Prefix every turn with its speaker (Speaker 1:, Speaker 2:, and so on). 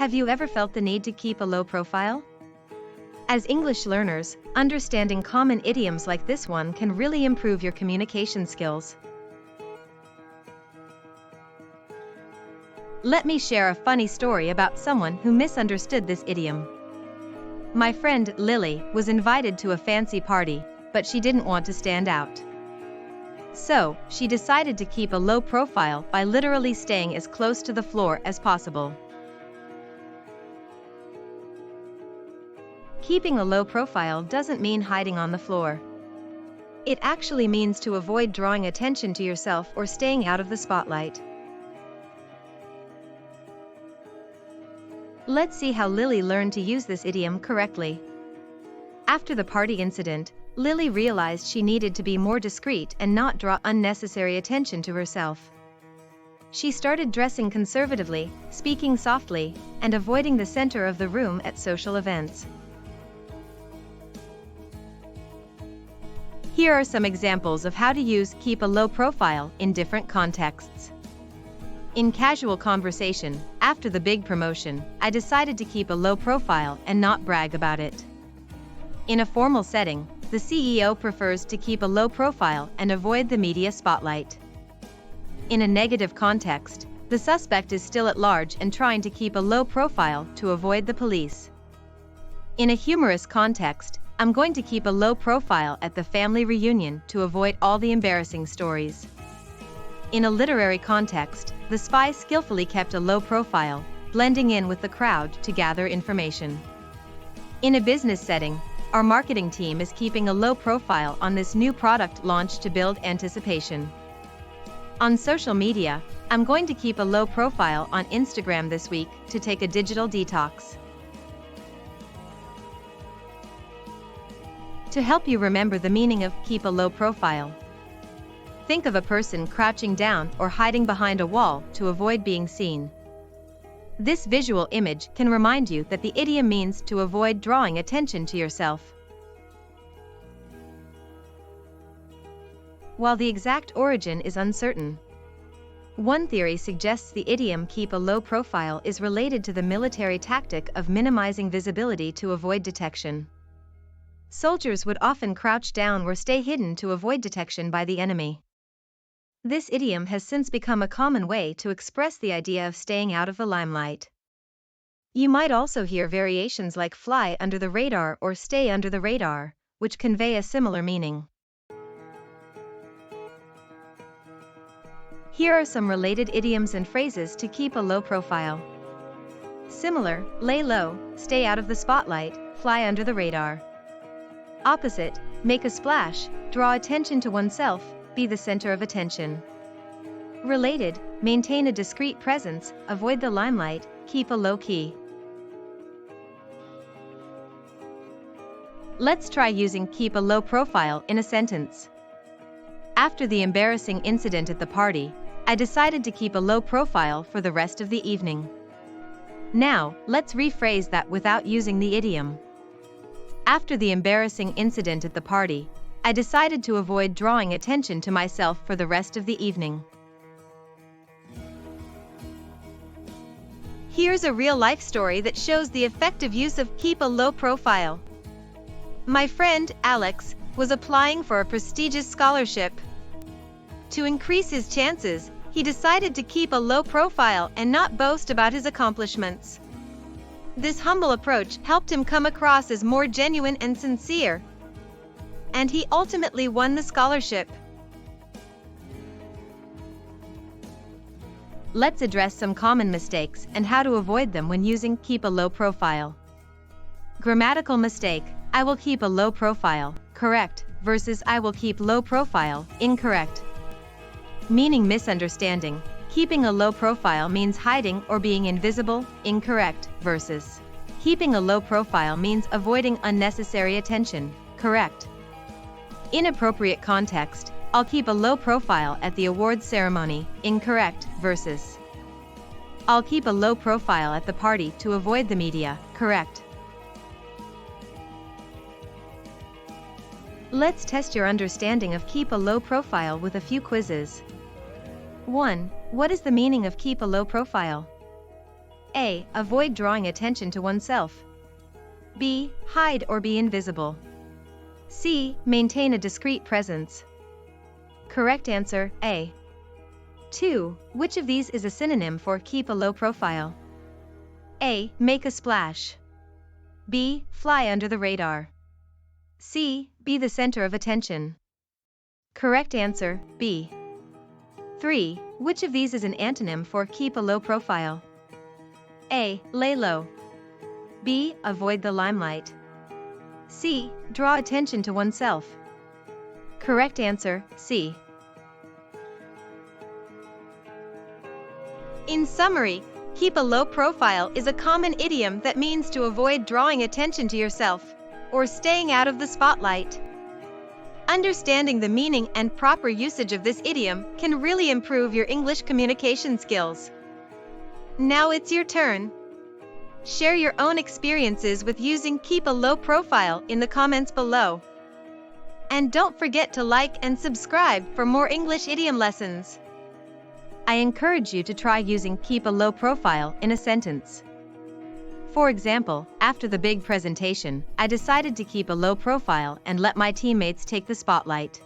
Speaker 1: Have you ever felt the need to keep a low profile? As English learners, understanding common idioms like this one can really improve your communication skills. Let me share a funny story about someone who misunderstood this idiom. My friend, Lily, was invited to a fancy party, but she didn't want to stand out. So, she decided to keep a low profile by literally staying as close to the floor as possible. Keeping a low profile doesn't mean hiding on the floor. It actually means to avoid drawing attention to yourself or staying out of the spotlight. Let's see how Lily learned to use this idiom correctly. After the party incident, Lily realized she needed to be more discreet and not draw unnecessary attention to herself. She started dressing conservatively, speaking softly, and avoiding the center of the room at social events. Here are some examples of how to use keep a low profile in different contexts. In casual conversation, after the big promotion, I decided to keep a low profile and not brag about it. In a formal setting, the CEO prefers to keep a low profile and avoid the media spotlight. In a negative context, the suspect is still at large and trying to keep a low profile to avoid the police. In a humorous context, I'm going to keep a low profile at the family reunion to avoid all the embarrassing stories. In a literary context, the spy skillfully kept a low profile, blending in with the crowd to gather information. In a business setting, our marketing team is keeping a low profile on this new product launch to build anticipation. On social media, I'm going to keep a low profile on Instagram this week to take a digital detox. To help you remember the meaning of keep a low profile, think of a person crouching down or hiding behind a wall to avoid being seen. This visual image can remind you that the idiom means to avoid drawing attention to yourself. While the exact origin is uncertain, one theory suggests the idiom keep a low profile is related to the military tactic of minimizing visibility to avoid detection. Soldiers would often crouch down or stay hidden to avoid detection by the enemy. This idiom has since become a common way to express the idea of staying out of the limelight. You might also hear variations like fly under the radar or stay under the radar, which convey a similar meaning. Here are some related idioms and phrases to keep a low profile. Similar, lay low, stay out of the spotlight, fly under the radar. Opposite, make a splash, draw attention to oneself, be the center of attention. Related, maintain a discreet presence, avoid the limelight, keep a low key. Let's try using keep a low profile in a sentence. After the embarrassing incident at the party, I decided to keep a low profile for the rest of the evening. Now, let's rephrase that without using the idiom. After the embarrassing incident at the party, I decided to avoid drawing attention to myself for the rest of the evening. Here's a real-life story that shows the effective use of keep a low profile. My friend, Alex, was applying for a prestigious scholarship. To increase his chances, he decided to keep a low profile and not boast about his accomplishments. This humble approach helped him come across as more genuine and sincere, and he ultimately won the scholarship. Let's address some common mistakes and how to avoid them when using keep a low profile. Grammatical mistake: I will keep a low profile, correct, versus I will keep low profile, incorrect. Meaning misunderstanding: keeping a low profile means hiding or being invisible, incorrect, versus keeping a low profile means avoiding unnecessary attention, correct. Inappropriate context: I'll keep a low profile at the awards ceremony, incorrect, versus I'll keep a low profile at the party to avoid the media, correct. Let's test your understanding of keep a low profile with a few quizzes. 1. What is the meaning of keep a low profile? A. Avoid drawing attention to oneself. B. Hide or be invisible. C. Maintain a discreet presence. Correct answer, A. 2. Which of these is a synonym for keep a low profile? A. Make a splash. B. Fly under the radar. C. Be the center of attention. Correct answer, B. 3. Which of these is an antonym for keep a low profile? A. Lay low. B. Avoid the limelight. C. Draw attention to oneself. Correct answer, C. In summary, keep a low profile is a common idiom that means to avoid drawing attention to yourself or staying out of the spotlight. Understanding the meaning and proper usage of this idiom can really improve your English communication skills. Now it's your turn. Share your own experiences with using keep a low profile in the comments below. And don't forget to like and subscribe for more English idiom lessons. I encourage you to try using keep a low profile in a sentence. For example, after the big presentation, I decided to keep a low profile and let my teammates take the spotlight.